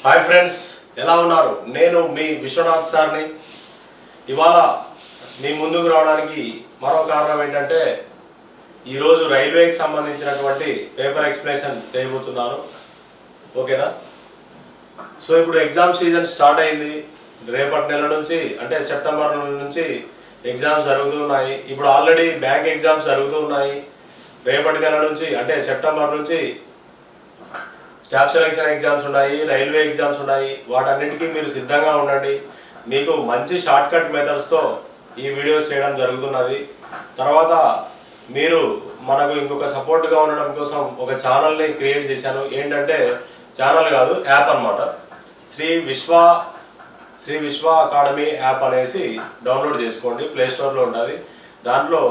Hi friends, ఎలా ఉన్నారు? నేను మీ విశ్వనాథ్ సార్ని. ఇవాళ మీ ముందుకు రావడానికి మరో కారణం ఏంటంటే ఈరోజు రైల్వేకి సంబంధించినటువంటి పేపర్ ఎక్స్ప్లెనేషన్ చేయబోతున్నాను. ఓకేనా? సో ఇప్పుడు ఎగ్జామ్ సీజన్ స్టార్ట్ అయింది. రేపటి నెల నుంచి అంటే సెప్టెంబర్ నెల నుంచి ఎగ్జామ్స్ జరుగుతున్నాయి. ఇప్పుడు ఆల్రెడీ బ్యాంక్ ఎగ్జామ్స్ జరుగుతున్నాయి. రేపటి నెల నుంచి అంటే సెప్టెంబర్ నుంచి స్టాఫ్ సెలక్షన్ ఎగ్జామ్స్ ఉన్నాయి, రైల్వే ఎగ్జామ్స్ ఉన్నాయి. వాటన్నిటికీ మీరు సిద్ధంగా ఉండండి. మీకు మంచి షార్ట్ కట్ మెథడ్స్తో ఈ వీడియోస్ చేయడం జరుగుతున్నది. తర్వాత మీరు మనకు ఇంకొక సపోర్ట్గా ఉండడం కోసం ఒక ఛానల్ని క్రియేట్ చేశాను. ఏంటంటే ఛానల్ కాదు, యాప్ అన్నమాట. శ్రీ విశ్వ అకాడమీ యాప్ అనేసి డౌన్లోడ్ చేసుకోండి. ప్లేస్టోర్లో ఉంటుంది. దాంట్లో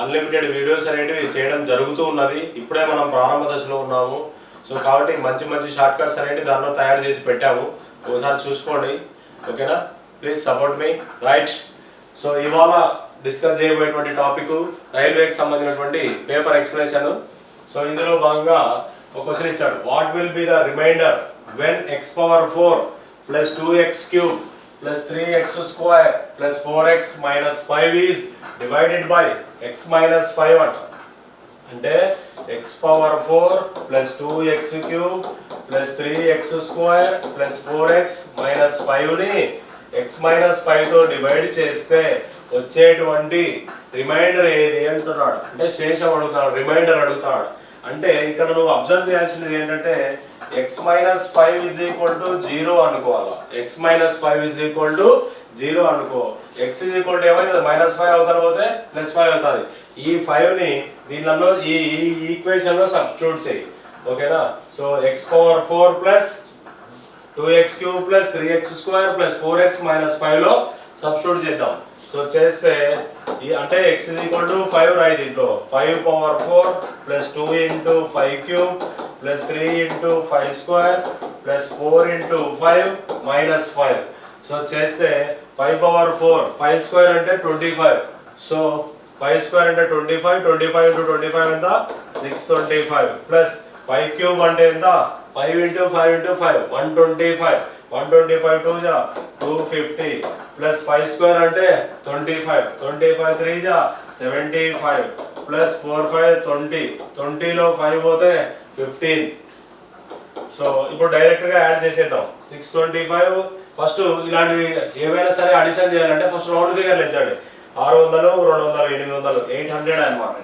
అన్లిమిటెడ్ వీడియోస్ అనేటివి చేయడం జరుగుతూ ఉన్నది. ఇప్పుడే మనం ప్రారంభ దశలో ఉన్నాము. సో కాబట్టి మంచి మంచి షార్ట్ కట్స్ అనేవి దాంట్లో తయారు చేసి పెట్టాము. ఒకసారి చూసుకోండి. ఓకేనా? Please support me. Right. So ఇవాళ డిస్కస్ చేయబోయేటువంటి టాపిక్ రైల్వేకి సంబంధించినటువంటి పేపర్ ఎక్స్ప్లెనేషన్. సో ఇందులో భాగంగా ఒక క్వశ్చన్ ఇచ్చాడు. What will be the remainder when x⁴ plus 2x³ plus 3x² plus 4x minus 5 is divided by x-5 అంట. అంటే x⁴ plus 2x³ plus 3x² plus 4x minus 5ని x-5తో divide చేస్తే వచ్చేటువంటి reminder ఏది అంటున్నాడు. అంటే శేషం అడుగుతాడు, రిమైండర్ అడుగుతాడు. అంటే ఇక్కడ నువ్వు అబ్జర్వ్ చేయాల్సింది ఏంటంటే x-5 ఈజ్ ఈక్వల్ టు 0 అనుకోవాలా. x-5 ఈజ్ ఈక్వల్ టు 0 అనుకో. x ఈజ్ ఈక్వల్ టు ఏమైంది? -5 అవుతాను పోతే +5 అవుతుంది. ఈ 5ని దీనిలో ఈ ఈక్వేషన్లో సబ్స్టిట్యూట్ చేయి. ఓకేనా? So x⁴ plus 2x³ plus 3x² plus 4x minus 5లో సబ్స్టిట్యూట్ చేద్దాం. సో చేస్తే అంటే x ఈజ్ ఈక్వల్ టు 5 రాయి దీంట్లో. 5⁴ plus 2 × 5³ plus 3 × 5² plus 4 × 5 minus 5. So చేస్తే 5⁴ 5² అంటే 25. సో 5² అంటే 25, 25 × 25 ఎంత? 625 ప్లస్ 5³ అంటే ఎంత? 5 × 5 × 5 125, 125 2 జా 250 ప్లస్ 5² అంటే 25, 25 3 జా 75 ప్లస్ 4 5 20, 20లో 5 పోతే 15. సో ఇప్పుడు డైరెక్ట్గా యాడ్ చేసేద్దాం. 625 ఫస్ట్ ఇలాంటివి ఏవైనా సరే అడిషన్ చేయాలంటే ఫస్ట్ రౌండ్ ఫిగర్లు ఇచ్చండి. 600, 200, 800, 800 అన్నమాట.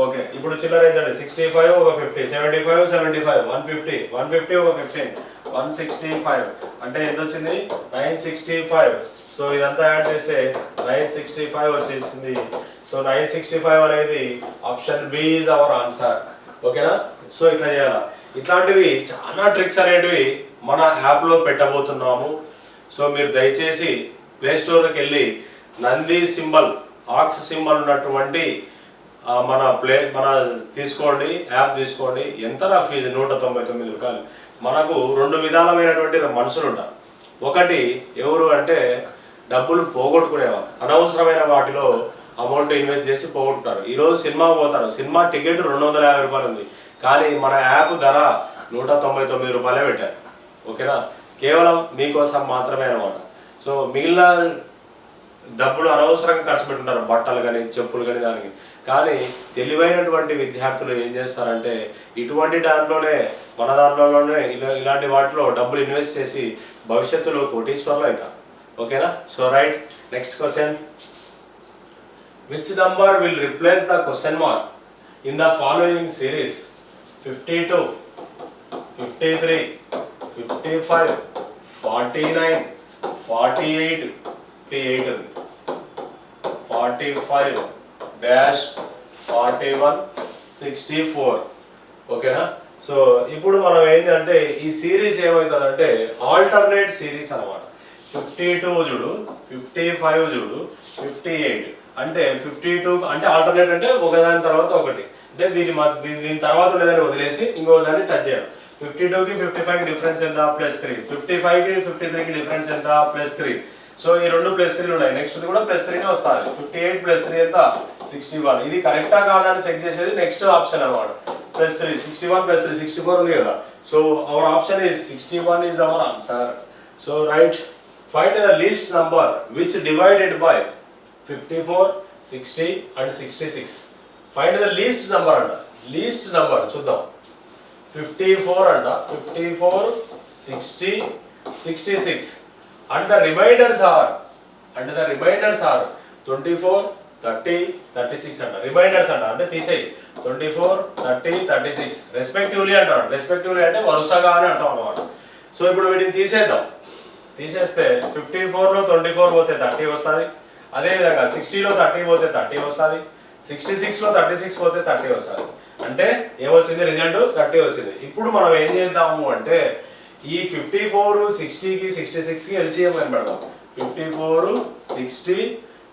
ఓకే, ఇప్పుడు చిల్లర ఇచ్చండి. 65 ఒక 50, 75 75, 150, 150 ఒక 15, 165 అంటే ఎంత వచ్చింది? 965. సో ఇదంతా యాడ్ చేస్తే 965 వచ్చేసింది. సో 965 అనేది option B is our answer. ఓకేనా? సో ఇట్లా చేయాలా. ఇట్లాంటివి చాలా ట్రిక్స్ అనేటివి మన యాప్లో పెట్టబోతున్నాము. సో మీరు దయచేసి ప్లేస్టోర్కి వెళ్ళి నంది సింబల్, ఆక్స్ సింబల్ ఉన్నటువంటి మన తీసుకోండి, యాప్ తీసుకోండి. ఎంతరా ఫీజు? 199 రూపాయలు. మనకు 2 విధాలమైనటువంటి మనుషులు ఉంటారు. ఒకటి ఎవరు అంటే డబ్బులు పోగొట్టుకునేవారు, అనవసరమైన వాటిలో అమౌంట్ ఇన్వెస్ట్ చేసి పోగొట్టుకుంటారు. ఈరోజు సినిమాకి పోతారు, సినిమా టికెట్ 250 రూపాయలు ఉంది, కానీ మన యాప్ ధర 199 రూపాయలే పెట్టారు. ఓకేనా? కేవలం మీకోసం మాత్రమే అనమాట. సో మిగిలిన డబ్బులు అనవసరంగా ఖర్చు పెట్టుకుంటారు, బట్టలు కానీ చెప్పులు కానీ దానికి. కానీ తెలివైనటువంటి విద్యార్థులు ఏం చేస్తారంటే ఇటువంటి దాంట్లోనే మన దాంట్లోనే ఇలాంటి వాటిలో డబ్బులు ఇన్వెస్ట్ చేసి భవిష్యత్తులో కోటీశ్వర్లు అవుతారు. ఓకేనా? So right, next question. Which number will replace the question mark in the following series? 52, 53, 55, 49, 48, 45 dash 41, 64. ఓకేనా? సో ఇప్పుడు మనం ఏంటంటే ఈ సిరీస్ ఏమవుతుందంటే ఆల్టర్నేట్ సిరీస్ అనమాట. 52 చూడు, 55 చూడు, 58 అంటే 52 అంటే ఆల్టర్నేట్ అంటే ఒకదాని తర్వాత ఒకటి. అంటే దీని తర్వాత ఉండేదాన్ని వదిలేసి ఇంకో దాన్ని టచ్ చేయాలి. 52కి 55కి డిఫరెన్స్ ఎంత? +3. 55కి 53కి డిఫరెన్స్ ఎంత? +3. సో ఈ 2 +3 ఉన్నాయి. నెక్స్ట్ కూడా +3నే వస్తుంది. 58 + 3 ఎంత? 61. ఇది కరెక్టా కాదా అని చెక్ చేసేది నెక్స్ట్ ఆప్షన్ అనమాట. plus 3, 61 plus 3, 64 ఉంది కదా. So our option is 61 is our answer. So right, find the least number which divided by 54, 60 and 66. Find the least number అంట. Least number చూద్దాం. 54 అంట. 54, 60, 66 and the remainders are 24, 30, 36 అంట. Reminders అంట, అంటే తీసేయి. 24, 30, 36 రెస్పెక్టివ్లీ అంటారు. రెస్పెక్టివ్లీ అంటే వరుసగా అని అర్థం అన్నమాట. సో ఇప్పుడు వీటిని తీసేద్దాం. తీసేస్తే 54లో 24 పోతే 30 వస్తుంది. అదేవిధంగా 60లో 30 పోతే 30 వస్తుంది. 66లో 36 పోతే 30 వస్తుంది. అంటే ఏమొచ్చింది? రిజల్ట్ 30 వచ్చింది. ఇప్పుడు మనం ఏం చేద్దాము అంటే ఈ 54, 60కి 66కి ఎల్సిఎం కనిపెడదాం. 54, 60,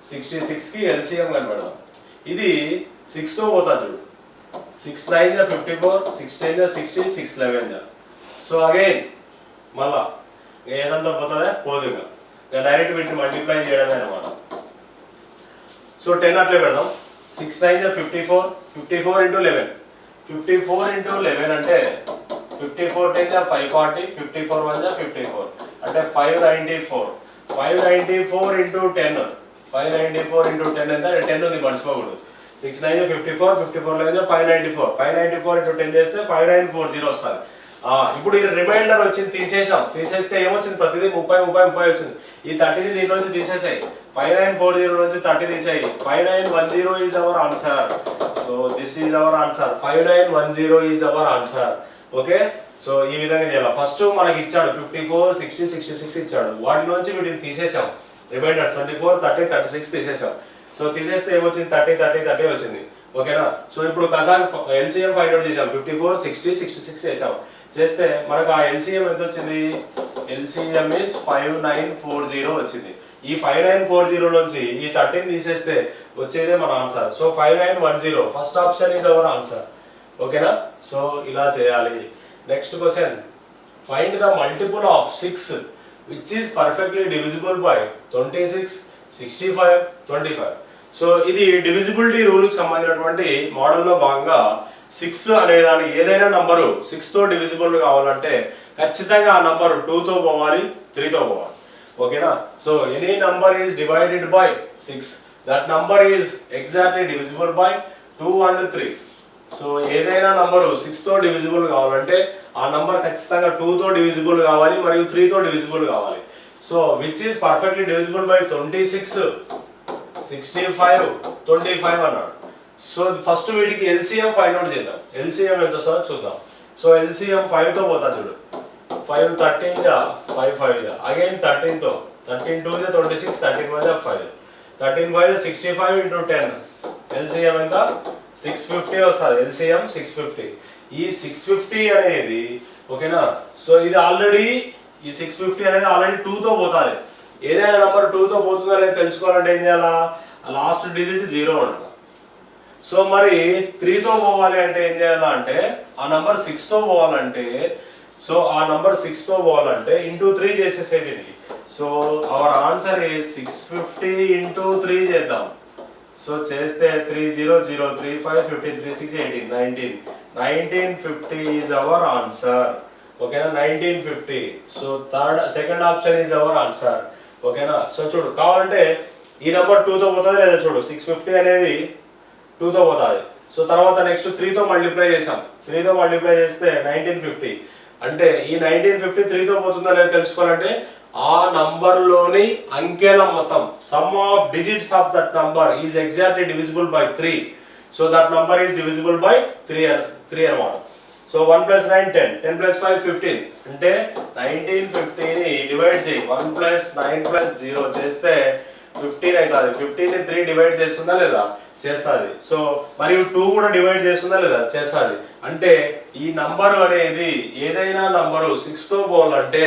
66కి ఎల్సిఎం కనిపెడదాం. ఇది 6తో పోతుంది చూడు. 6 9 54, 6 10 60, 6 11. సో అగైన్ మళ్ళా ఏదంతా పోతుందా? పోదు. ఇంకా డైరెక్ట్ వీటిని మల్టిప్లై చేయడమే అనమాట. సో 10 అట్లే పెడదాం. 6 9 54, 54 into 11. 54 into 11 అంటే 54 10 540, 54 1 54 అంటే 594. 594 into 10. 594 into 10 ఎంత? 10 ఉంది, మర్చిపోకూడదు. 6 9 54, 54 11 594. 594 into 10 చేస్తే 5940 వస్తుంది. ఇప్పుడు ఈ రిమైండర్ వచ్చింది, తీసేసాం. తీసేస్తే ఏమొచ్చింది? ప్రతిదీ 30 30 30 వచ్చింది. ఈ 30ని దీని నుంచి తీసేసాయి. 5940 నుంచి 30 తీసేయి. 5910 is our answer. So this is our answer. 5910 is our answer. Okay, so ఈ విధంగా చేయాలి. ఫస్ట్ మనకి ఇచ్చాడు 54, 60, 66 ఇచ్చాడు. వాటి నుంచి వీటిని తీసేసాం. రిమైండర్స్ 24, 30, 36 తీసేసాం. సో తీసేస్తే ఏమొచ్చింది? 30 30 30 వచ్చింది. ఓకేనా? సో ఇప్పుడు కసాన్ ఎల్సిఎం ఫైండ్ అవుట్ చేసాం. 54, 60, 66 చేసాం. చేస్తే మనకు ఆ ఎల్సిఎం ఎంత వచ్చింది? ఎల్సిఎం ఇస్ 5940 వచ్చింది. ఈ 5940 నుంచి ఈ 13 తీసేస్తే వచ్చేదే మన answer. So 5910 first option is our answer. ఓకేనా? సో ఇలా చేయాలి. Next question, find the multiple of 6 which is perfectly divisible by 26, 65, 25. So ఇది డివిజిబిలిటీ రూల్కి సంబంధించినటువంటి మోడల్లో భాగంగా 6 అనే దాని ఏదైనా నంబరు 6తో డివిజిబుల్ కావాలంటే ఖచ్చితంగా ఆ నంబరు 2తో పోవాలి, 3తో పోవాలి. ఓకేనా? So any number is divided by 6, that number is exactly divisible by 2 and 3. So ఏదైనా నంబరు 6తో డివిజిబుల్ కావాలంటే ఆ నంబర్ ఖచ్చితంగా 2తో డివిజిబుల్ కావాలి మరియు 3తో డివిజిబుల్ కావాలి. So which is perfectly divisible by 26, 65, 25 అన్నాడు. సో ఫస్ట్ వీటికి ఎల్సిఎం ఫైండ్ అవుట్ చేద్దాం. ఎల్సిఎం ఎంత వస్తుందో చూద్దాం. సో ఎల్సిఎం 5తో పోతా చూడు. 5 13 5 5 అగైన్ 13తో 13 2 26, 13 1 5, 13 5 65 into 10. ఎల్సిఎం ఎంత? 650 వస్తుంది. ఎల్సిఎం 650. ఈ 650 అనేది ఓకేనా? సో ఇది ఆల్రెడీ ఈ 650 అనేది ఆల్రెడీ 2తో పోతుంది. ఏదైనా నెంబర్ 2తో పోతుందో లేదో తెలుసుకోవాలంటే ఏం చేయాలా? లాస్ట్ డిజిట్ 0 ఉండాలి. సో మరి 3తో పోవాలి అంటే ఏం చేయాలా అంటే ఆ నంబర్ 6తో పోవాలంటే సో ఆ నంబర్ 6తో పోవాలంటే ఇంటూ 3 చేసేసేది దీనికి. So our answer is 650 into 3 చేద్దాం. సో చేస్తే 3 0 0 3 5 15 3 6 18 19 1950 ఈజ్ అవర్ ఆన్సర్. ఓకేనా? 1950. So second option is our answer. ఓకేనా? సో చూడు, కావాలంటే ఈ నెంబర్ 2తో పోతుంది లేదా చూడు. 650 అనేది 2తో పోతుంది. సో తర్వాత నెక్స్ట్ 3తో మల్టిప్లై చేసాం. 3తో మల్టిప్లై చేస్తే 1950. అంటే ఈ 1950 3తో పోతుందో లేదో తెలుసుకోవాలంటే ఆ నంబర్లోని అంకెల మొత్తం some of digits of that number is exactly divisible by 3. So that number is divisible by 3 అన్నమాట. సో 1 + 9 10, 10 + 5 15. అంటే 1950ని డివైడ్ చేయి. 1 + 9 + 0 చేస్తే 15 అవుతుంది. 15ని 3 డివైడ్ చేస్తుందా లేదా? చేస్తుంది. సో మరియు 2 కూడా డివైడ్ చేస్తుందా లేదా? చేస్తుంది. అంటే ఈ నంబర్ అనేది ఏదైనా నంబరు 6తో పోవాలంటే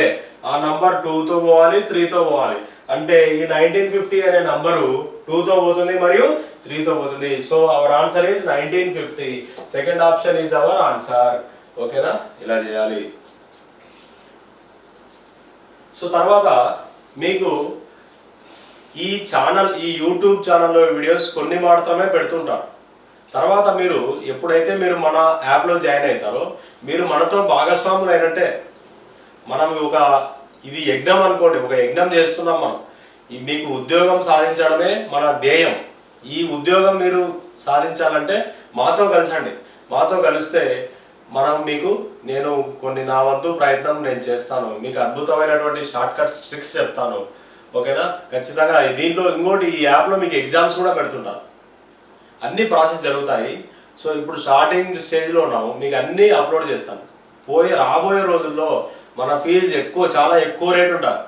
ఆ నంబర్ 2తో పోవాలి, 3తో పోవాలి. అంటే ఈ 1950 అనే నంబరు 2తో పోతుంది మరియు 3తో పోతుంది. So our answer is 1950. Second option is our answer. ఓకేనా? ఇలా చేయాలి. సో తర్వాత మీకు ఈ యూట్యూబ్ ఛానల్లో వీడియోస్ కొన్ని మాత్రమే పెడుతుంటాను. తర్వాత మీరు ఎప్పుడైతే మీరు మన యాప్లో జాయిన్ అవుతారో మీరు మనతో భాగస్వాములు అయినట్టే. మనం ఇది యజ్ఞం అనుకోండి, ఒక యజ్ఞం చేస్తున్నాం మనం. మీకు ఉద్యోగం సాధించడమే మన ధ్యేయం. ఈ ఉద్యోగం మీరు సాధించాలంటే మాతో కలిసండి. మాతో కలిస్తే నేను నా వంతు ప్రయత్నం నేను చేస్తాను. మీకు అద్భుతమైనటువంటి షార్ట్ కట్స్ ట్రిక్స్ చెప్తాను. ఓకేనా? ఖచ్చితంగా దీంట్లో ఇంకోటి, ఈ యాప్లో మీకు ఎగ్జామ్స్ కూడా పెడుతుంటారు. అన్ని ప్రాసెస్ జరుగుతాయి. సో ఇప్పుడు స్టార్టింగ్ స్టేజ్లో ఉన్నాము, మీకు అన్నీ అప్లోడ్ చేస్తాను. రాబోయే రోజుల్లో మన ఫీజు చాలా ఎక్కువ రేట్ ఉంటుంది.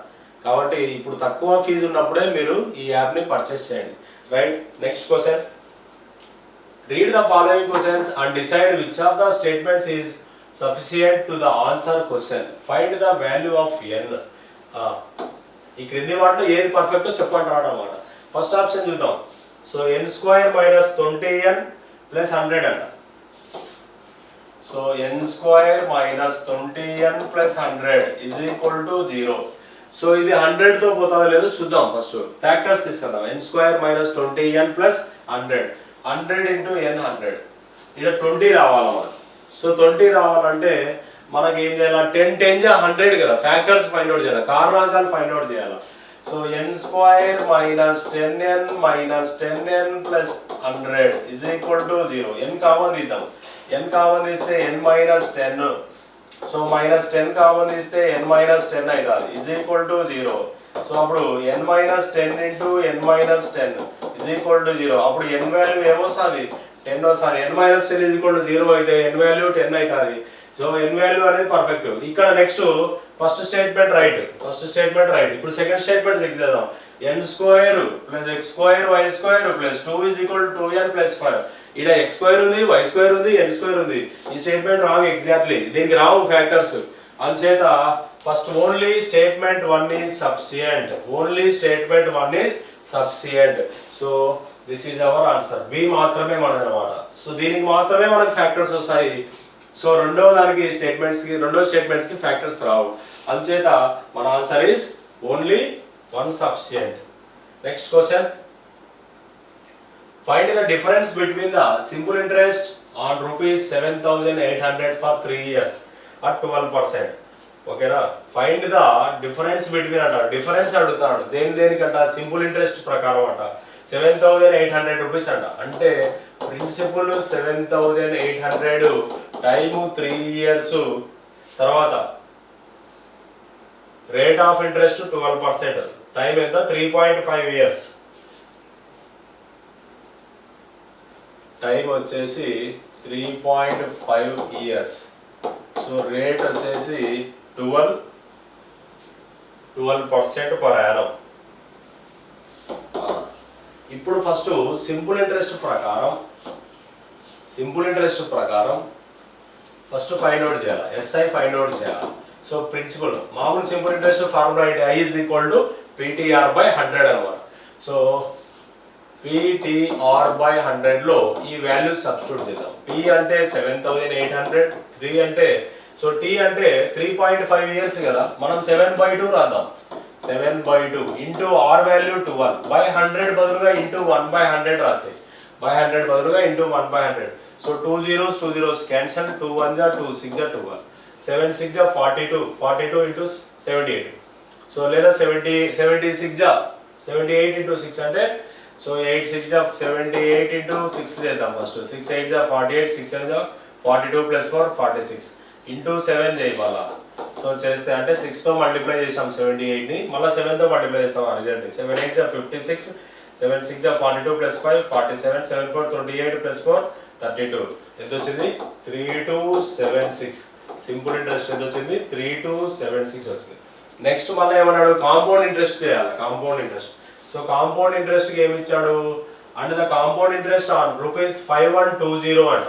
కాబట్టి ఇప్పుడు తక్కువ ఫీజు ఉన్నప్పుడే మీరు ఈ యాప్ని పర్చేస్ చేయండి. Right, next question. Read the following questions and decide which of the statements is sufficient to the answer question. Find the value of n. ఈ క్రింది వాటిలో ఏది పర్ఫెక్టో చెప్పండి అన్నమాట. ఫస్ట్ ఆప్షన్ చూద్దాం. సో n² - 20n + 100 అంట. So n² - 20n + 100 = 0. సో ఇది 100తో పోతుందో లేదో చూద్దాం. ఫస్ట్ ఫ్యాక్టర్స్ తీసుకుందాం. n² - 20n + 100. 100 × n 100. ఇక్కడ 20 రావాలి మనకు. సో 20 రావాలంటే మనకి ఏం చేయాలి? 10 10 100 కదా. ఫ్యాక్టర్స్ ఫైండ్ అవుట్ చేయాలి, కారణాంకాలు ఫైండ్ అవుట్ చేయాలి. So n² - 10n - 10n + 100 = 0. n common తీద్దాం. n కామన్ తీస్తే n - 10. సో -10 కామన్ తీస్తే n - 10 అవుతుంది = 0. సో అప్పుడు n - 10 × n - 10 = 0. అప్పుడు n వాల్యూ ఏమొస్తుంది? 10 వస్తుంది. n - 10 = 0 అయితే n వాల్యూ 10 అవుతుంది. సో n వాల్యూ అనేది పర్ఫెక్ట్. ఇక్కడ నెక్స్ట్ ఫస్ట్ స్టేట్మెంట్ రైట్. ఇప్పుడు సెకండ్ స్టేట్మెంట్ చెక్ చేద్దాం. n² + x² y² + 2 = 2n + 5. ఇక్కడ x² ఉంది, y² ఉంది, n² ఉంది. ఈ స్టేట్మెంట్ రాంగ్ ఎగ్జాక్ట్లీ. దీనికి రావు ఫ్యాక్టర్స్. అందుచేత first only statement 1 is sufficient. So this is our answer. B మాత్రమే మనది అనమాట. సో దీనికి మాత్రమే మనకి ఫ్యాక్టర్స్ వస్తాయి. సో రెండో స్టేట్మెంట్స్ కి ఫ్యాక్టర్స్ రావు. అందుచేత మన answer is only 1 sufficient. Next question. Find the difference between the simple interest on ₹7,800 for 3 years at 12%. ఓకేనా? ఫైండ్ ద డిఫరెన్స్ బిట్వీన్ అంట. డిఫరెన్స్ అడుగుతాడు. దేనికంట? సింపుల్ ఇంట్రెస్ట్ ప్రకారం అంట. 7,800 రూపీస్ అంట. అంటే ప్రిన్సిపల్ 7,800, టైము 3 years, తర్వాత రేట్ ఆఫ్ ఇంట్రెస్ట్ 12%, టైం ఎంత? 3.5 years. Time వచ్చేసి 3.5 years. సో రేట్ వచ్చేసి 12% పర్ యానం. ఇప్పుడు ఫస్ట్ సింపుల్ ఇంట్రెస్ట్ ప్రకారం ఫస్ట్ ఫైండ్ అవుట్ చేయాలి. ఎస్ఐ ఫైండ్ అవుట్ చేయాలి. సో ప్రిన్సిపల్ మామూలు సింపుల్ ఇంట్రెస్ట్ ఫార్ములా ఏంటి? I = PTR/100 అనమాట. సో PTR/100 లో ఈ వాల్యూస్ సబ్స్టిట్యూట్ చేద్దాం. P అంటే 7,800, 3 అంటే సో T అంటే 3.5 years కదా. మనం 7/2 రాద్దాం. 7/2 ఇంటూ R వాల్యూ 12/100 బదులుగా ఇంటూ 1/100 రాసాయి. 100 బదులుగా into 1/100. So 2 zeros cancel. 2 1 2 6 12. 7 6 42. 42 × 78. So లేదా 78 × 6 అంటే సో 8 6 78 × 6 చేద్దాం. ఫస్ట్ 6 8 48, 6 7 42 + 4 46 ఇంటూ 7 చేయి మళ్ళా. సో చేస్తే అంటే 6తో మల్టిప్లై చేసాం 78ని, మళ్ళీ 7తో మల్టిప్లై చేస్తాం రిజల్ట్. 7 8 56, 7 6 42 + 5 47, 7 4 28 + 4 32. ఎంత వచ్చింది? 3276. సింపుల్ ఇంట్రెస్ట్ ఎంత వచ్చింది? 3276 వచ్చింది. నెక్స్ట్ మళ్ళీ ఏమన్నాడు? కాంపౌండ్ ఇంట్రెస్ట్ చేయాలి. సో కాంపౌండ్ ఇంట్రెస్ట్కి ఏమి ఇచ్చాడు? అంటే ద కాంపౌండ్ ఇంట్రెస్ట్ ఆన్ ₹5120 అంట.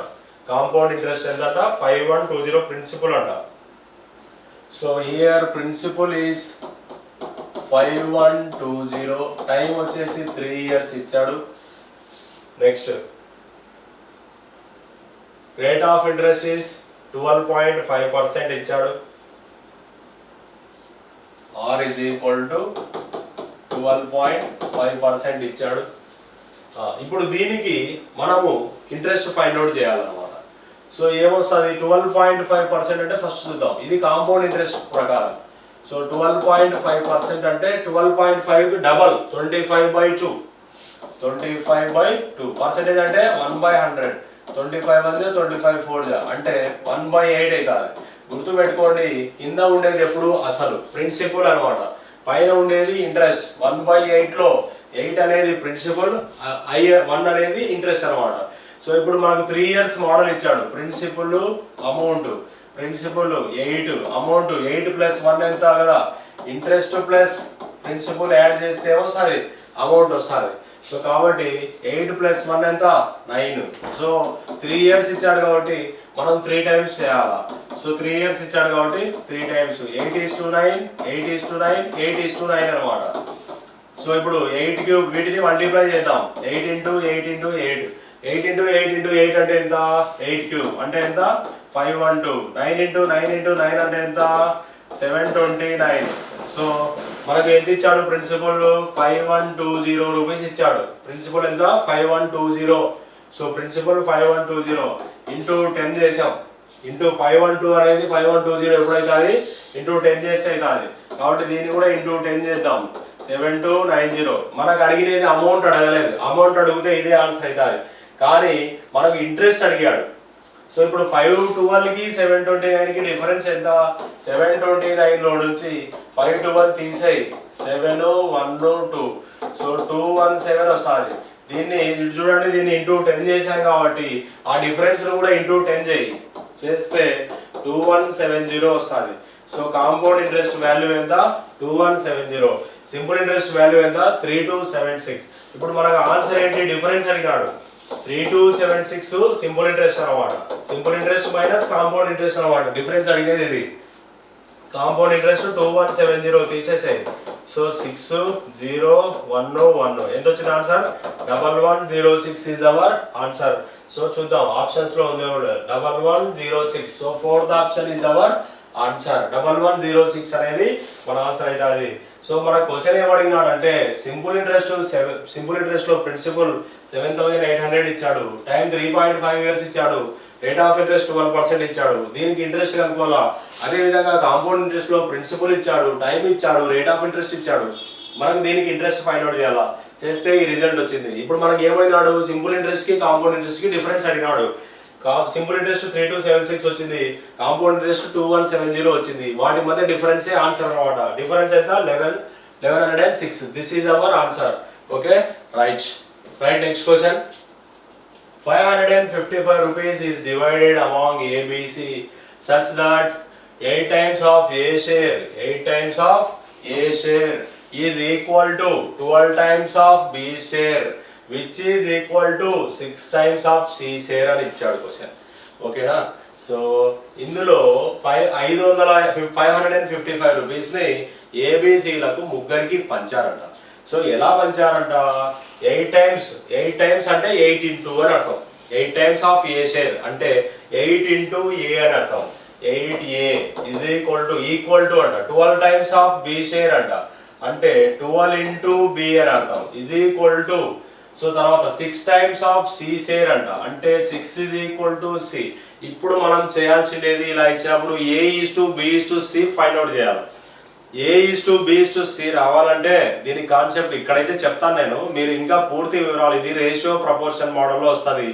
కాంపౌండ్ ఇంట్రెస్ట్ ఎంతంట? 5120 ప్రిన్సిపల్ అంట. So here principal is 5120. Time వచ్చేసి 3 years ఇచ్చాడు. Next rate of interest is 12.5% ఇచ్చాడు. R = 12.5% ఇచ్చాడు. ఇప్పుడు దీనికి మనము ఇంట్రెస్ట్ ఫైండ్ అవుట్ చేయాలన్నమాట. సో ఏమొస్తుంది 12.5% అంటే ఫస్ట్ చూద్దాం. ఇది కాంపౌండ్ ఇంట్రెస్ట్ ప్రకారం. సో 12.5% అంటే 12.5 డబల్ 25/2. 25/2 పర్సెంటేజ్ అంటే 1/100. 25 అంటే 25 4 అంటే 1/8 అవుతుంది. గుర్తుపెట్టుకోండి, కింద ఉండేది ఎప్పుడు అసలు ప్రిన్సిపల్ అనమాట, పైన ఉండేది ఇంట్రెస్ట్. 1/8లో 8 అనేది ప్రిన్సిపల్, 1 అనేది ఇంట్రెస్ట్ అనమాట. సో ఇప్పుడు మనకు 3 years మోడల్ ఇచ్చాడు. ప్రిన్సిపల్ అమౌంట్, ప్రిన్సిపల్ 8, అమౌంట్ 8 + 1 ఎంత కదా, ఇంట్రెస్ట్ ప్లస్ ప్రిన్సిపల్ యాడ్ చేస్తే ఏమొస్తుంది, అమౌంట్ వస్తుంది. సో కాబట్టి 8 + 1 ఎంత 9. సో 3 years ఇచ్చాడు కాబట్టి మనం 3 times చేయాలా. సో 3 years ఇచ్చాడు కాబట్టి 3 times 8:9, 8:9, 8:9 అనమాట. సో ఇప్పుడు 8 క్యూబ్ వీటిని మల్టిప్లై చేద్దాం. 8 × 8 × 8, 8 × 8 × 8 అంటే ఎంత, 8 క్యూబ్ అంటే ఎంత 512. 9 × 9 × 9 అంటే ఎంత 729. సో మనకు ఎంత ఇచ్చాడు ప్రిన్సిపల్, 5120 రూపీస్ ఇచ్చాడు. ప్రిన్సిపల్ ఎంత 5120. సో ప్రిన్సిపల్ 5120 ఇంటూ 10 చేసాం. ఇంటూ 512 అనేది 5120 ఎప్పుడైతుంది, ఇంటూ 10 చేస్తే అవుతుంది. కాబట్టి దీన్ని కూడా ఇంటూ 10 చేద్దాం. 7290. మనకు అడిగినది అమౌంట్ అడగలేదు. అమౌంట్ అడిగితే ఇదే ఆన్సర్ అవుతుంది, కానీ మనకు ఇంట్రెస్ట్ అడిగాడు. సో ఇప్పుడు 512కి 729కి డిఫరెన్స్ ఎంత, 729లో నుంచి 512 తీసేయి, 712. సో 217 వస్తుంది. దీన్ని ఇటు చూడండి, దీన్ని ఇంటూ 10 చేసాం కాబట్టి ఆ డిఫరెన్స్ కూడా ఇంటూ 10 చేస్తే 2170 వస్తుంది. సో కాంపౌండ్ ఇంట్రెస్ట్ వాల్యూ ఎంత 2170. సింపుల్ ఇంట్రెస్ట్ వాల్యూ ఎంత 3276. ఇప్పుడు మనకు ఆన్సర్ ఏంటి, డిఫరెన్స్ అడిగాడు. 3276 సింపుల్ ఇంట్రెస్ట్ అనమాట. Simple interest minus compound interest అనమాట. డిఫరెన్స్ అడిగేది ఇది. Compound interest 2170 తీసేసాయి. సో 6011 ఎంత వచ్చింది answer, 1106 is our answer. So చూద్దాం ఆప్షన్స్ లో ఉంది 1106. So 4th option is our answer. 1106 అనేది మన ఆన్సర్ అయితే అది. సో మన క్వశ్చన్ ఏమడిగినాడంటే సింపుల్ ఇంట్రెస్ట్ లో ప్రిన్సిపల్ 7800 ఇచ్చాడు, టైం 3.5 years ఇచ్చాడు, రేట్ ఆఫ్ ఇంట్రెస్ట్ 12% ఇచ్చాడు. దీనికి ఇంట్రెస్ట్ కనుక్కోవాలా. అదే విధంగా కాంపౌండ్ ఇంట్రెస్ట్ లో ప్రిన్సిపల్ ఇచ్చాడు, టైం ఇచ్చాడు, రేట్ ఆఫ్ ఇంట్రెస్ట్ ఇచ్చాడు. మనం దీనికి ఇంట్రెస్ట్ ఫైండ్ అవుట్ చేయాలా. చేస్తే ఈ రిజల్ట్ వచ్చింది. ఇప్పుడు మనకి ఏమైనాడు, సింపుల్ ఇంట్రెస్ట్ కి కాంపౌండ్ ఇంట్రెస్ట్ కి డిఫరెన్స్ అడిగినాడు. సింపుల్ ఇంట్రెస్ట్ 3276 వచ్చింది, కాంపౌండ్ ఇంట్రెస్ట్ 2170 వచ్చింది. వాటి మధ్య డిఫరెన్సే ఆన్సర్ అనమాట. డిఫరెన్స్ ఎంత 1106. This is our answer. Okay, right. Next question. 555 rupees is divided among ABC such that 8 times of A share is equal to 12 times of B share which is equal to 6 times of C share అని ఇచ్చాడు question. ఓకేనా. So ఇందులో 555 రూపీస్ని ఏబిసిలకు ముగ్గురికి పంచారంట. So ఎలా పంచారంట, 8 times అంటే 8 into అని అర్థం. 8 times of A share అంటే 8 into A అని అర్థం. 8A is equal to అంట 12 times ఆఫ్ B షేర్ అంట, అంటే 12 into B అని అర్థం, is equal to. సో తర్వాత 6 times ఆఫ్ C షేర్ అంట, అంటే 6 is equal to C. ఇప్పుడు మనం చేయాల్సిందేది ఇలా ఇచ్చినప్పుడు A:B:C ఫైండ్ అవుట్ చేయాలి. A:B:C రావాలంటే దీని కాన్సెప్ట్ ఇక్కడైతే చెప్తాను నేను, మీరు ఇంకా పూర్తి వివరాలు ఇది రేషియో ప్రపోర్షన్ మోడల్లో వస్తుంది.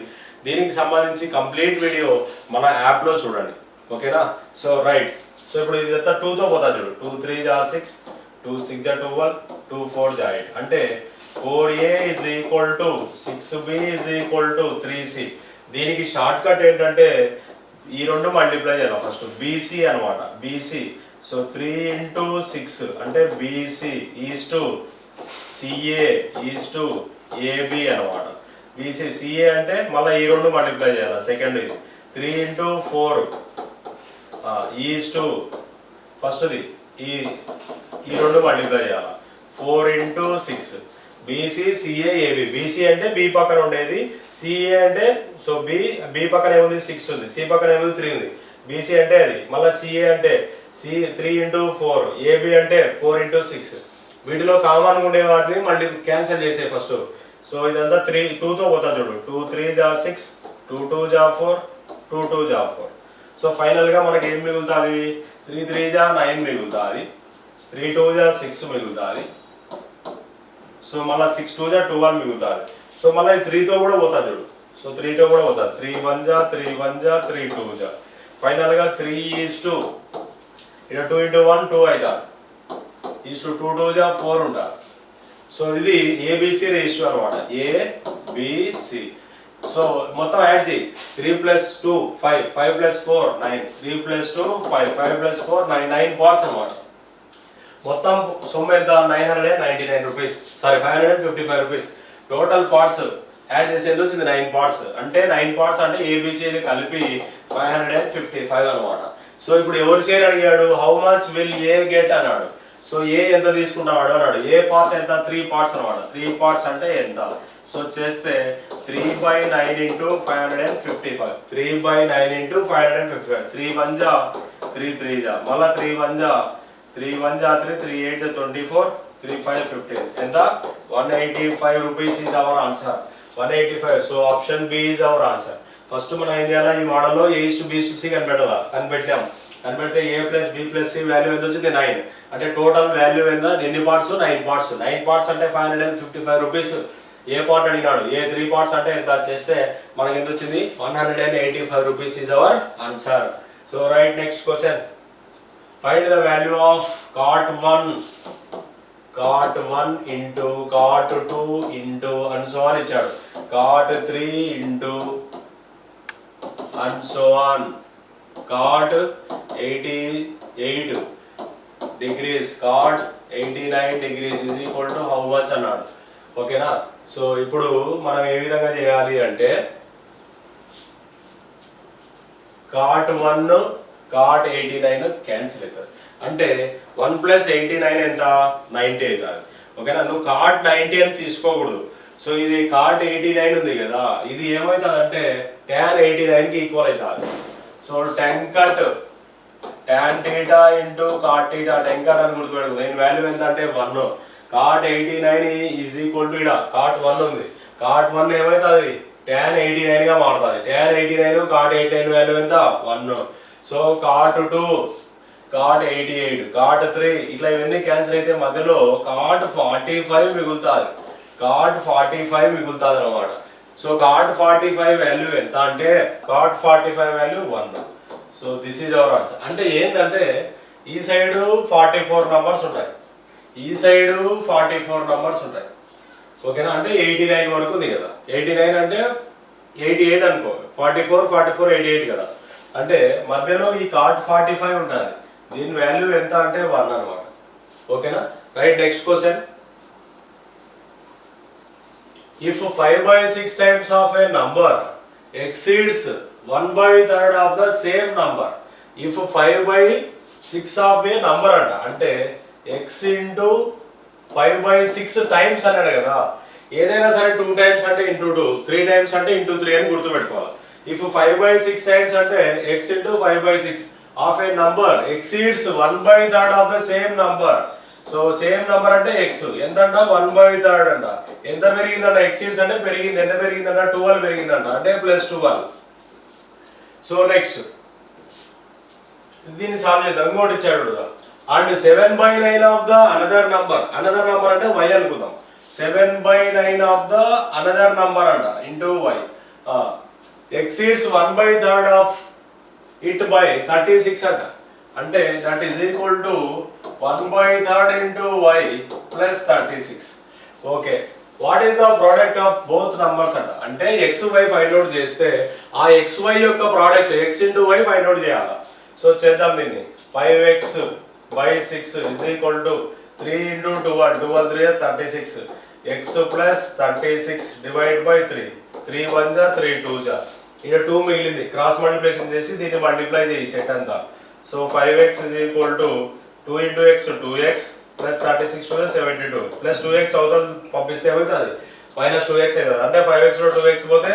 దీనికి సంబంధించి కంప్లీట్ వీడియో మన యాప్లో చూడండి. ఓకేనా. So right. సో ఇప్పుడు ఇది అంతా 2తో పోతా చూడు. 2 3 6, 2 6 12, 2 4 8 అంటే 4A is equal to 6B is equal to 3C. దీనికి షార్ట్ కట్ ఏంటంటే ఈ రెండు మల్టిప్లై చేయాలి. ఫస్ట్ BC అనమాట, BC. సో 3 into 6 అంటే BC is to CA is to AB అనమాట. BC CA అంటే మళ్ళీ ఈ రెండు మల్టిప్లై చేయాలి. సెకండ్ ఇది 3 into 4 ఈజ్ టు ఫస్ట్ది ఈ రెండు మల్టిప్లై చేయాలి. 4 into 6 BC CA AB. BC అంటే B పక్కన ఉండేది, CA అంటే సో B పక్కన ఏముంది 6 ఉంది, C పక్కన ఏముంది 3 ఉంది. BC అంటే అది, మళ్ళీ CA అంటే 3 into 4, AB అంటే 4 into 6. వీటిలో కామన్ ఉండే వాటిని మళ్ళీ క్యాన్సిల్ చేసే ఫస్ట్. సో ఇదంతా 2తో పోతా చూడు. 2 3 6, 2 2 జా 4, 2 2 జా 4. సో ఫైనల్గా మనకి ఏం మిగులుతుంది? 3 3 జా 9 మిగులుతుంది, 3 2 జా 6 మిగులుతుంది. సో మళ్ళీ 6 2 జా 12 మిగులుతుంది. సో మళ్ళీ 3తో కూడా పోతుంది చూడు. సో 3తో కూడా పోతుంది. 3 1 జా 3 1 జా 3 2 జా. ఫైనల్గా 3:2 ఇక్కడ 2 into 1 2 అవుతుంది. 2 2 జా 4 ఉంటుంది. సో ఇది ఏబిసి రేషియో అనమాట. ఏబిసి. సో మొత్తం యాడ్ చేయి. 3 + 2 5, 5 + 4 9, 3 + 2 5, 5 + 4 9, 9 పార్ట్స్ అనమాట. మొత్తం సొమ్ము ఎంత? 999 rupees, sorry 555 rupees. Total parts add చేసేది వచ్చింది 9 పార్ట్స్. అంటే 9 పార్ట్స్ అంటే ఏబిసిది కలిపి 555 అనమాట. సో ఇప్పుడు ఎవరు షేర్ అడిగాడు? How much will a get అన్నాడు. సో ఏ ఎంత తీసుకుంటావాడు అన్నాడు. ఏ పార్ట్ ఎంత? 3 పార్ట్స్ అనమాట. 3 పార్ట్స్ అంటే ఎంత? సో చేస్తే 3/9 into 555, 3/9 into 555. 3 1 జా 3 3 జా, మళ్ళీ 3 1 జా 3 1 జా 3, 3 8 జా 24, 3 5 15. ఎంత? 185 rupees is our answer. 185. So option B is our answer. First మనం ఏం చేయాలి? ఈ మోడల్లో A:B:C కనిపెట్టాం. కనిపెడితే A + B + C వాల్యూ ఎంత వచ్చింది? 9. అంటే టోటల్ వాల్యూ ఎంత? ఎన్ని పార్ట్స్? 9 పార్ట్స్. 9 పార్ట్స్ అంటే 555 రూపీస్. ఏ పార్ట్ అడిగినాడు? ఏ 3 పార్ట్స్ అంటే ఎంత చేస్తే మనకి ఎంత వచ్చింది? 185 rupees is our answer. So right next question. Find the value of cot 1 into cot 2 into and so on ఇచ్చాడు. cot 3 into and so on. cot 88 degrees, cot 89 degrees is equal to how much అన్నాడు. ఓకేనా? So ఇప్పుడు మనం ఏ విధంగా చేయాలి అంటే cot 1 cot 89 cancel అవుతుంది. అంటే 1 + 89 ఎంత? 90 అవుతుంది. ఓకేనా? నువ్వు cot 90 అని తీసుకోకూడదు. సో ఇది cot 89 ఉంది కదా, ఇది ఏమవుతుంది అంటే tan 89కి ఈక్వల్ అవుతుంది. So tan θ into cot θ, tan θ అని గుర్తుపెట్టుకో. దీని వాల్యూ ఎంత అంటే 1. cot 89 ఈజ్ ఈక్వల్ టు ఇక్కడ cot 1 ఉంది. cot 1 ఏమవుతుంది? tan 89 గా మారుతుంది. tan 89 cot 89 వాల్యూ ఎంత? 1. సో cot 2 cot 88, cot 3 ఇట్లా ఇవన్నీ క్యాన్సిల్ అయితే మధ్యలో cot 45 మిగులుతుంది. cot 45 మిగులుతుంది అనమాట. సో cot 45 వాల్యూ ఎంత అంటే cot 45 value 1. So this is our answer. అంటే ఏంటంటే ఈ సైడ్ 44 నంబర్స్ ఉంటాయి, ఈ సైడ్ 44 నంబర్స్ ఉంటాయి. ఓకేనా? అంటే 89 వరకు ఉంది కదా. 89 అంటే 88 అనుకో, 44 44 88 కదా. అంటే మధ్యలో ఈ cot 45 ఉంటుంది. దీని వాల్యూ ఎంత అంటే 1 అనమాట. ఓకేనా? Right next question. If 5/6 times of a number exceeds 1/3 of the same number, if 5/6 of a number అంటే x into 5/6 times అన్నాడు కదా. ఏదైనా సరే 2 times అంటే into 2, 3 times అంటే into 3 అని గుర్తుపెట్టుకోవాలి. If 5/6 times అంటే x into 5/6 of a number exceeds 1/3 of the same number. So same number అంటే x ఎంతంట? 1/3 అంట. ఎంత పెరిగిందంట? ఎక్సీడ్స్ అంటే పెరిగింది. ఎంత పెరిగిందంట? 12 పెరిగిందంట. అంటే +12. సో నెక్స్ట్ దీన్ని సాల్వ్ చేద్దాం. ఇంకోటి ఇచ్చాడు కదా. And 7/9 of the another number అంటే y అనుకుందాం. 7/9 ఆఫ్ ద అనదర్ నంబర్ అంట into y exceeds 1/3 of it by 36 అంట. అంటే that is equal to 1/3 into y plus 36. Okay, what is the product of both numbers అంట. అంటే xy find out చేస్తే ఆ xy యొక్క product x into y find out చేయాలి. So చేద్దాం దీన్ని. 5x/6 is equal to 3 into 12, 12 3 36, x plus 36 divided by 3, 3 1 జా 3 2 జా, ఇక్కడ 2 మిగిలింది. క్రాస్ మల్టిప్లికేషన్ చేసి దీన్ని మల్టిప్లై చేయి సెట్ అంతా. So 5x is equal to 2 into x 2x plus 36 to 72 plus 2x అవుతుంది. పంపిస్తే అవుతుంది -2x అవుతుంది. అంటే 5x లో 2x పోతే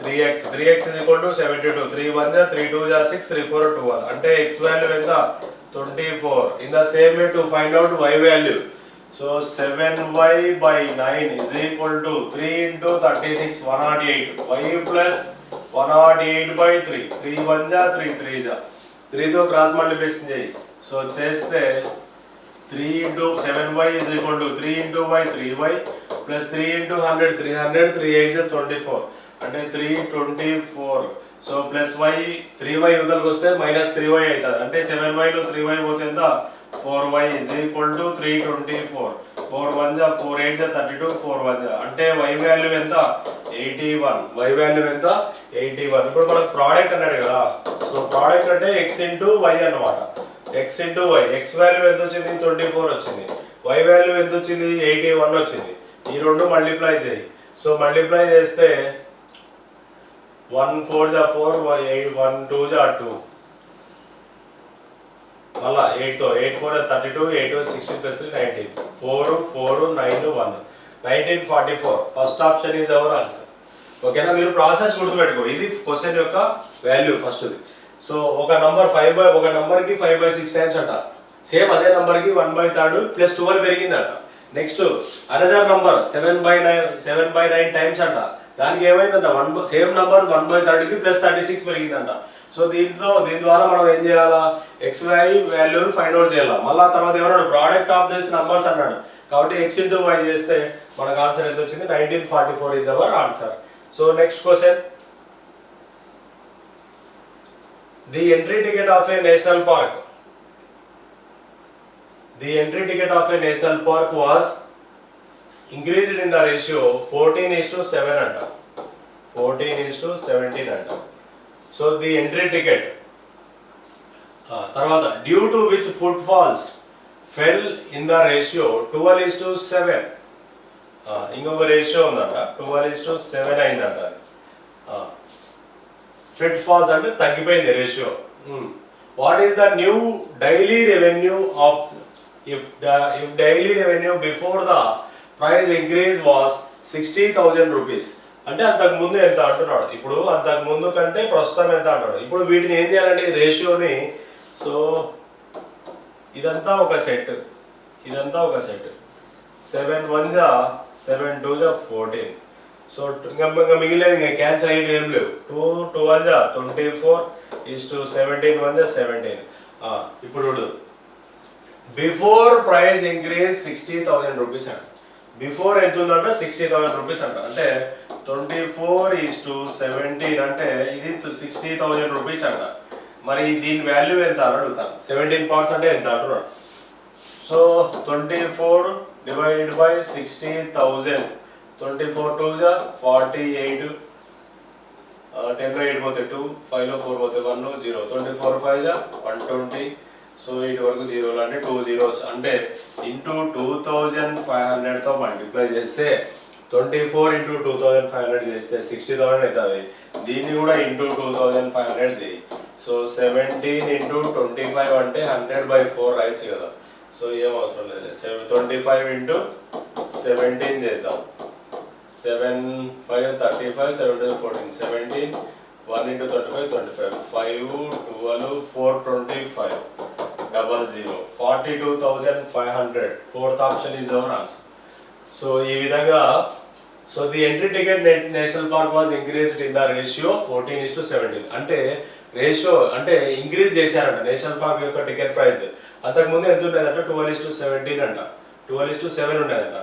3x, 3x is equal to 72, 3 1 జా 3 2 జా 6, 3 4 12. అంటే x వాల్యూ ఎంత? 24. In the same way to find out y value. So 7y/9 is equal to 3 into 36 108, y plus 108/3 3 1 जा 3 3 जा 3 తో క్రాస్ మల్టిప్లికేషన్ చేయి. సో చేస్తే 3 into 7y is equal to 3 into y 3y plus 3 into 100 300 3 8 is 24 అంటే 324. So plus y 3y ఉదలకు వస్తే minus 3y అవుతుంది అంటే 7y లో 3y పోతే ఎంత 4y is equal to 324. 4 1 जा 4 8 जा 32 4 1 जा అంటే y వాల్యూ ఎంత 81. y వాల్యూ ఎంత 81. ఇప్పుడు మనకు ప్రోడక్ట్ అన్నాడు కదా. సో ప్రోడక్ట్ అంటే x into y అన్నమాట. x into y x value ఎంత వచ్చింది 24 వచ్చింది. y వాల్యూ ఎంత వచ్చింది 81 వచ్చింది. ఈ రెండు మల్టిప్లై చేయి. సో మల్టిప్లై చేస్తే 1 4 जा 4 1 2 जा 2 మళ్ళా 8 తో 8 4 32 8 16 plus 3 19 4 4 9 1 1944. First option is our answer. ఓకేనా. మీరు ప్రాసెస్ గుర్తుపెట్టుకో. ఇది క్వశ్చన్ యొక్క వాల్యూ ఫస్ట్ది. సో ఒక నంబర్ 5 ఒక నంబర్కి 5/6 టైమ్స్ అంట. సేమ్ అదే నంబర్కి 1/3 ప్లస్ 12 పెరిగిందంట. నెక్స్ట్ అనదర్ నంబర్ 7/9 టైమ్స్ అంట. దానికి ఏమైందంట సేమ్ నంబర్ 1/3కి ప్లస్ 36 పెరిగిందంట. సో దీని ద్వారా మనం ఏం చేయాలా ఎక్స్ వాల్యూని ఫైండ్ అవుట్ చేయాలి. మళ్ళీ తర్వాత ఏమన్నాడు ప్రోడక్ట్ ఆఫ్ దిస్ నంబర్స్ అన్నాడు. కాబట్టి ఎక్స్ ఇంటూ వై చేస్తే మనకు ఆన్సర్ ఎంత వచ్చింది 1944 is our answer. So next question. The entry ticket of a national park was increased in the ratio 14:7 అంట. 14:17 అంట. సో ది ఎంట్రీ టికెట్ తర్వాత due to which foot falls fell in the ratio 12:7. ఇంకొక ratio ఉందంట 12:7 అయిందంట. Foot falls అంటే తగ్గిపోయింది ratio. What is the new daily revenue of if daily revenue before the price increase was 60,000 rupees. అంటే అంతకు ముందు ఎంత అంటున్నాడు. ఇప్పుడు అంతకు ముందు కంటే ప్రస్తుతం ఎంత అంటాడు. ఇప్పుడు వీటిని ఏం చేయాలంటే రేషియోని. సో ఇదంతా ఒక సెట్ 7 1 जा 7 2 जा 14. సో ఇంకా మిగిలేదు ఇంకా క్యాన్సిల్ అయ్యేది ఏం లేవు. 2 12 जा 24 17 1 जा 17. ఇప్పుడు బిఫోర్ ప్రైస్ ఇంక్రీజ్ 60,000 రూపీస్ అంట. బిఫోర్ ఎంత ఉందంట 60,000 రూపీస్ అంట. అంటే 24:17 అంటే ఇది 60,000 రూపీస్ అంట. మరి దీని వాల్యూ ఎంత అని అడుగుతాను. 17 parts అంటే ఎంత అంటున్నాడు. సో 24 divided by 60,000 24 2 जा 48 10 లో 8 పోతే 2 5 లో 4 పోతే 1 0 24 5 जा 120. సో ఇటు వరకు జీరోలు అంటే 2 zeros అంటే ఇంటూ 2500 తో మల్టిప్లై చేస్తే 24 into 2500 చేస్తే 60,000 అవుతుంది. దీన్ని కూడా ఇంటూ 2500 చేయి. సో 17 into 25 అంటే 100/4 రాయొచ్చు కదా. సో ఏం అవసరం లేదు. 25 into 17 చేద్దాం. 7 5 35 7 14 17 1 into 35 25 5 12 4 25 00 42,500. Fourth option is our answer. So ఈ విధంగా so the entry ticket national park was increased in the ratio 14:17. అంటే రేషియో అంటే ఇంక్రీజ్ చేశారంట నేషనల్ పార్క్ యొక్క టికెట్ ప్రైస్. అంతకుముందు ఎంత ఉండేదంట 12:17 అంట. 12:7 ఉండేదంట.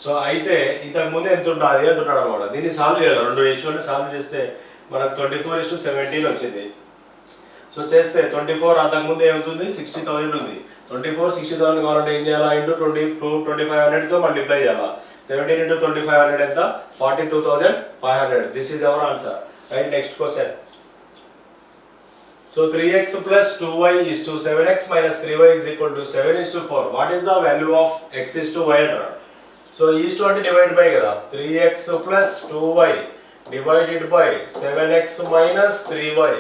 సో అయితే ఇంతకుముందు ఎంత ఉన్నది అంటున్నాడు అనమాట. దీన్ని సాల్వ్ చేయాలి. రెండు రేషియోని సాల్వ్ చేస్తే మనకు 24:17 వచ్చింది. సో చేస్తే 24 అంతకుముందు ఏమవుతుంది 60,000 ఉంది. 24 60,000 కావాలంటే ఏం చేయాలా ఇంటూ 2500తో మల్టిప్లై చేయాలా. 17 into 2500 ఎంత 42,500. This is our answer. Right. Next question. So 3x plus 2y is to 7x minus 3y is equal to 7:4. What is the value of x is to y అంటారు. So is to అంటే divide by కదా 3x plus 2y divided by 7x minus 3y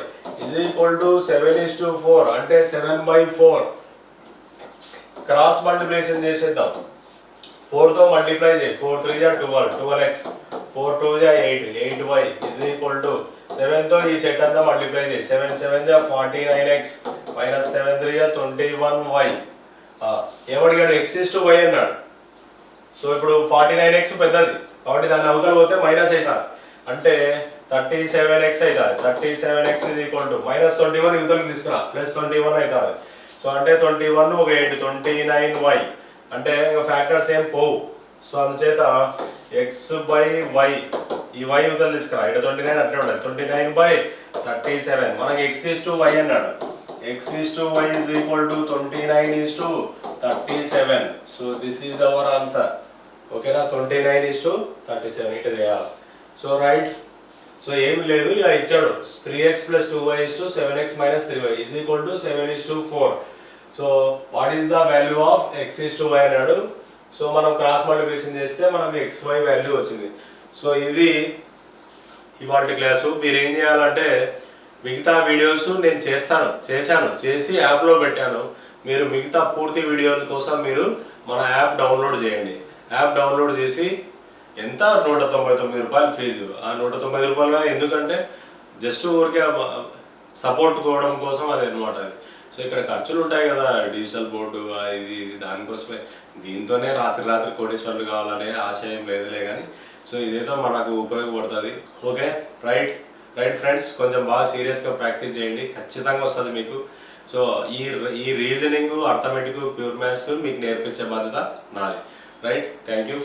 is equal to 7:4 అంటే 7/4. Cross multiplication చేసేద్దాం. 4 తో multiply చేయి. 4 3 जा 12 12x 4 2 जा 8 8y is equal to 7 తో ఈ సెట్ అంతా మల్టిప్లై చేయి. 7 7 जा 49x minus 7 3 जा 21y. ఏమడిగాడు x is to y అన్నాడు. సో ఇప్పుడు 49x పెద్దది కాబట్టి దాన్ని అవతల పోతే మైనస్ అవుతుంది. అంటే 37x అవుతుంది. 37x is equal to -21 యువతలకి తీసుకురా +21 అవుతుంది. సో అంటే 21 ఒక 8 29y అంటే ఇంకా ఫ్యాక్టర్స్ ఏం పోవు. సో అందుచేత x/y ఈ y యువతల తీసుకురా ఇక్కడ 29 అట్లే ఉంటుంది. 29/37 మనకి x/y అన్నాడు. x/y is equal to 29:37. So this is our answer. ఓకేనా 29:37 ఇట్లా చేయాలి. So right. సో ఏమి లేదు ఇలా ఇచ్చాడు 3x + 2y 7x - 3y is equal to 7:4. So what is the value of x/y అన్నాడు. సో మనం క్రాస్ మల్టిప్లికేషన్ చేస్తే మనకు xy వాల్యూ వచ్చింది. సో ఇది ఇవాళ క్లాసు. మీరు ఏం చేయాలంటే మిగతా వీడియోస్ నేను చేసి యాప్లో పెట్టాను. మీరు మిగతా పూర్తి వీడియోల కోసం మీరు మన యాప్ డౌన్లోడ్ చేయండి. యాప్ డౌన్లోడ్ చేసి ఎంత 199 రూపాయలు ఫీజు. ఆ 190 రూపాయలు ఎందుకంటే జస్ట్ ఊరికే సపోర్ట్ కోవడం కోసం అది అనమాట. సో ఇక్కడ ఖర్చులు ఉంటాయి కదా, డిజిటల్ బోర్డు ఇది దానికోసమే. దీంతోనే రాత్రి కోటేశ్వర్లు కావాలనే ఆశయం లేదులే కానీ సో ఇదేదో మనకు ఉపయోగపడుతుంది. ఓకే రైట్ ఫ్రెండ్స్, కొంచెం బాగా సీరియస్గా ప్రాక్టీస్ చేయండి, ఖచ్చితంగా వస్తుంది మీకు. సో ఈ రీజనింగ్, అర్థమెటిక్, ప్యూర్ మ్యాథ్స్ మీకు నేర్పించే బాధ్యత నాది. Right, thank you.